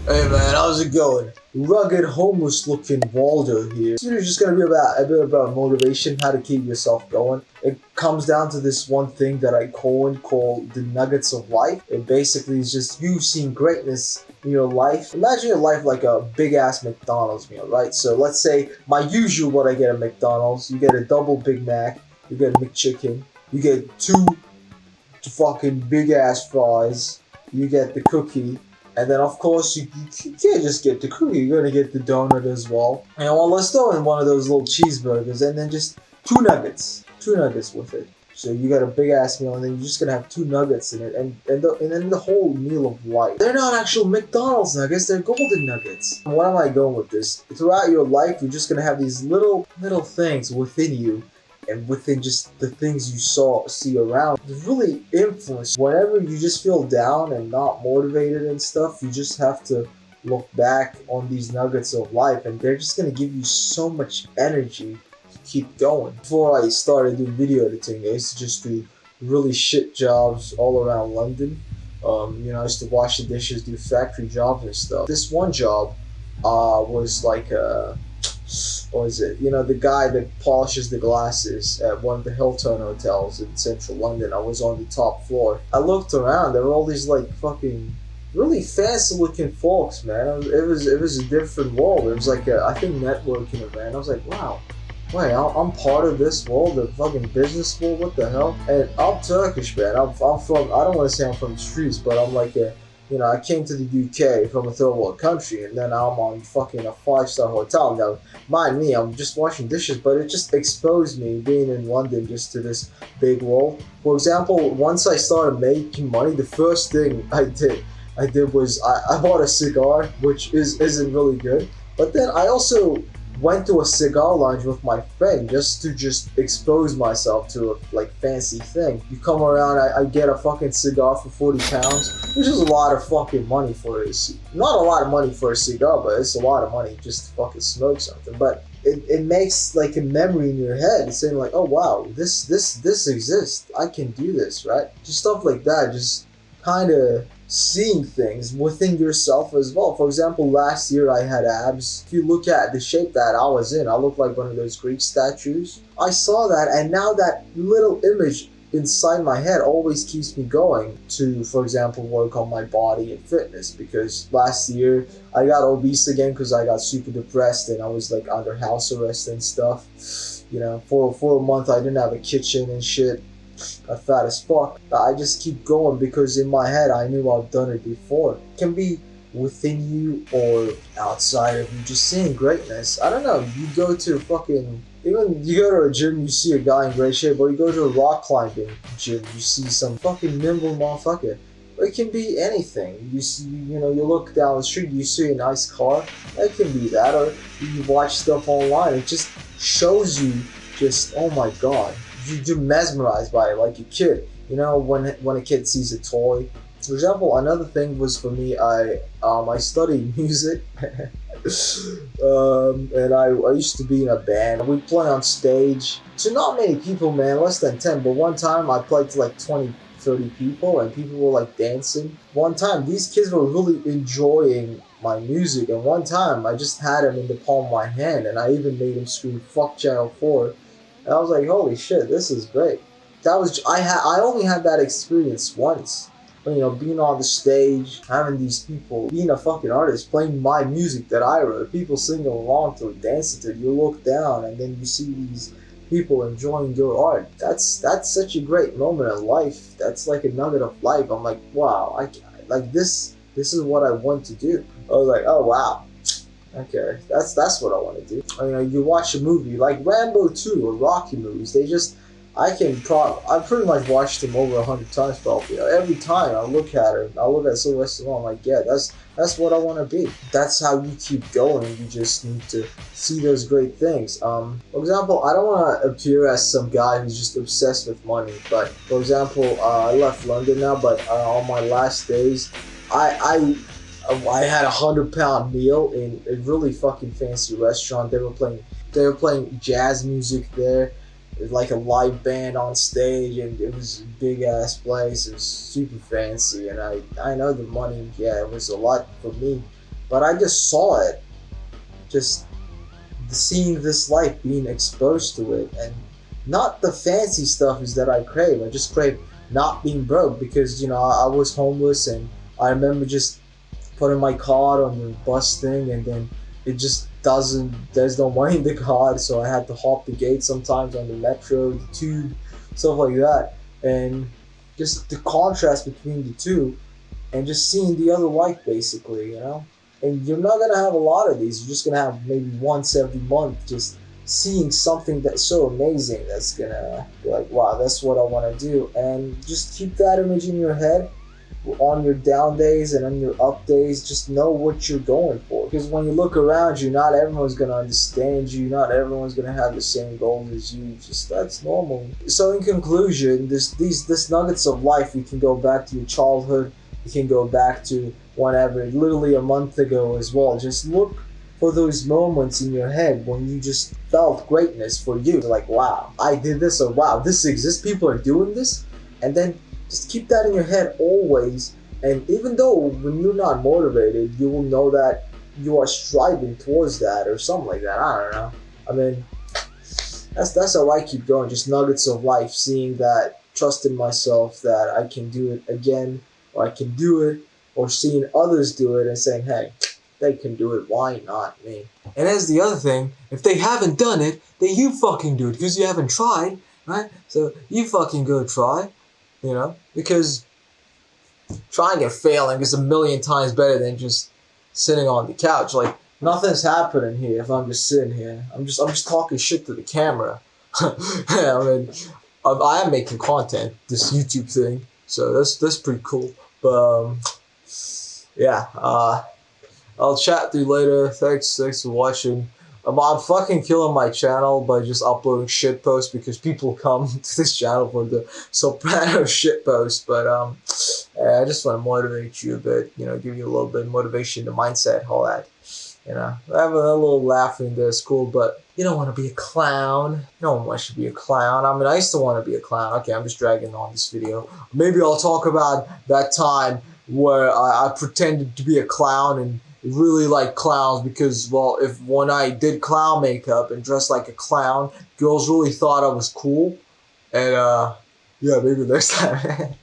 Hey man, how's it going? Rugged, homeless-looking Waldo here. This video is just gonna be about a bit about motivation, how to keep yourself going. It comes down to this one thing that I coined called the nuggets of life. It basically is just you seeing greatness in your life. Imagine your life like a big-ass McDonald's meal, right? So let's say my usual what I get at McDonald's, you get a double Big Mac, you get a McChicken, you get two fucking big-ass fries, you get the cookie. And then, of course, you can't just get the cookie. You're gonna get the donut as well. And well, let's throw in one of those little cheeseburgers, and then just two nuggets with it. So you got a big ass meal, and then you're just gonna have two nuggets in it, and then the whole meal of life. They're not actual McDonald's nuggets; they're golden nuggets. And where am I going with this? Throughout your life, you're just gonna have these little things within you. And within just the things you see around, it really influence. Whenever you just feel down and not motivated and stuff, you just have to look back on these nuggets of life, and they're just gonna give you so much energy to keep going. Before I started doing video editing, I used to just do really shit jobs all around London. I used to wash the dishes, do factory jobs and stuff. This one job was like or is it, the guy that polishes the glasses at one of the Hilton hotels in central London. I was on the top floor. I looked around, there were all these like fucking really fancy looking folks, man. It was a different world. It was like I think networking event. I was like, wow, wait, I'm part of this world, the fucking business world, what the hell? And I'm Turkish, man. I'm from, I don't want to say I'm from the streets, but I'm like I came to the UK from a third world country, and then I'm on fucking a 5-star hotel. Now, mind me, I'm just washing dishes, but it just exposed me being in London just to this big world. For example, once I started making money, the first thing I did was I bought a cigar, which isn't really good. But then I also went to a cigar lounge with my friend just to expose myself to a like fancy thing. You come around, I get a fucking cigar for 40 pounds, which is a lot of fucking money for not a lot of money for a cigar, but it's a lot of money just to fucking smoke something. But it makes like a memory in your head saying like, oh wow, this exists, I can do this, right? Just stuff like that, just kind of seeing things within yourself as well. For example, last year I had abs. If you look at the shape that I was in, I looked like one of those Greek statues. I saw that, and now that little image inside my head always keeps me going to, for example, work on my body and fitness. Because last year I got obese again because I got super depressed and I was like under house arrest and stuff. For a month I didn't have a kitchen and shit. I'm fat as fuck. I just keep going because in my head I knew I've done it before. It can be within you or outside of you, just seeing greatness. I don't know, you go to even you go to a gym, you see a guy in great shape, or you go to a rock climbing gym, you see some fucking nimble motherfucker. Or it can be anything. You see, you look down the street, you see a nice car. It can be that, or you watch stuff online. It just shows you oh my god. You're mesmerized by it like a kid. When a kid sees a toy. For example, another thing was for me, I studied music. And I used to be in a band. We play on stage to not many people, man, less than 10. But one time I played to like 20, 30 people, and people were like dancing. One time these kids were really enjoying my music, and one time I just had them in the palm of my hand, and I even made them scream "fuck Channel 4." And I was like, holy shit, this is great. I only had that experience once. But, being on the stage, having these people, being a fucking artist, playing my music that I wrote, people singing along to it, dancing to it. You look down and then you see these people enjoying your art. That's such a great moment in life. That's like a nugget of life. I'm like, wow, this is what I want to do. I was like, oh wow. Okay, that's what I want to do. You watch a movie like Rambo 2 or Rocky movies. I pretty much watched them over 100 times probably. Every time I look at her, I look at Sylvester Stallone, I'm like, yeah, that's what I want to be. That's how you keep going. You just need to see those great things. For example, I don't want to appear as some guy who's just obsessed with money. But for example, I left London now, but on my last days, I had a 100-pound meal in a really fucking fancy restaurant. They were playing jazz music there, like a live band on stage, and it was a big ass place. It was super fancy, and I know the money. Yeah, it was a lot for me. but I just saw it, just seeing this life, being exposed to it, and not the fancy stuff is that I crave. I just crave not being broke because I was homeless, and I remember just putting my card on the bus thing, and then it just doesn't. There's no money in the card, so I had to hop the gate sometimes on the metro, the tube, stuff like that, and just the contrast between the two and just seeing the other life basically. And you're not gonna have a lot of these. You're just gonna have maybe once every month, just seeing something that's so amazing that's gonna be like, wow, that's what I want to do. And just keep that image in your head on your down days and on your up days. Just know what you're going for, because when you look around you, not everyone's gonna understand you, not everyone's gonna have the same goals as you. Just that's normal. So in conclusion, this nuggets of life, you can go back to your childhood, you can go back to whenever, literally a month ago as well. Just look for those moments in your head when you just felt greatness for you. Like, wow, I did this, or wow, this exists, people are doing this. And then just keep that in your head always. And even though when you're not motivated, you will know that you are striving towards that or something like that. I don't know. I mean, that's how I keep going. Just nuggets of life, seeing that, trust in myself that I can do it again, or I can do it, or seeing others do it and saying, hey, they can do it, why not me? And as the other thing, if they haven't done it, then you fucking do it, because you haven't tried, right? So you fucking go try, because trying and failing is a million times better than just sitting on the couch. Like, nothing's happening here if I'm just sitting here. I'm just talking shit to the camera. I mean, I am making content, this YouTube thing, so that's pretty cool. But yeah, I'll chat to you later. Thanks for watching. I'm fucking killing my channel by just uploading shit posts, because people come to this channel for the soprano shit posts. But I just want to motivate you a bit, give you a little bit of motivation, the mindset, all that. Have a little laugh in there is cool, but you don't want to be a clown. No one wants to be a clown. I mean, I used to want to be a clown. Okay, I'm just dragging on this video. Maybe I'll talk about that time where I pretended to be a clown and really like clowns, because, well, when I did clown makeup and dressed like a clown, girls really thought I was cool. And yeah, maybe next time.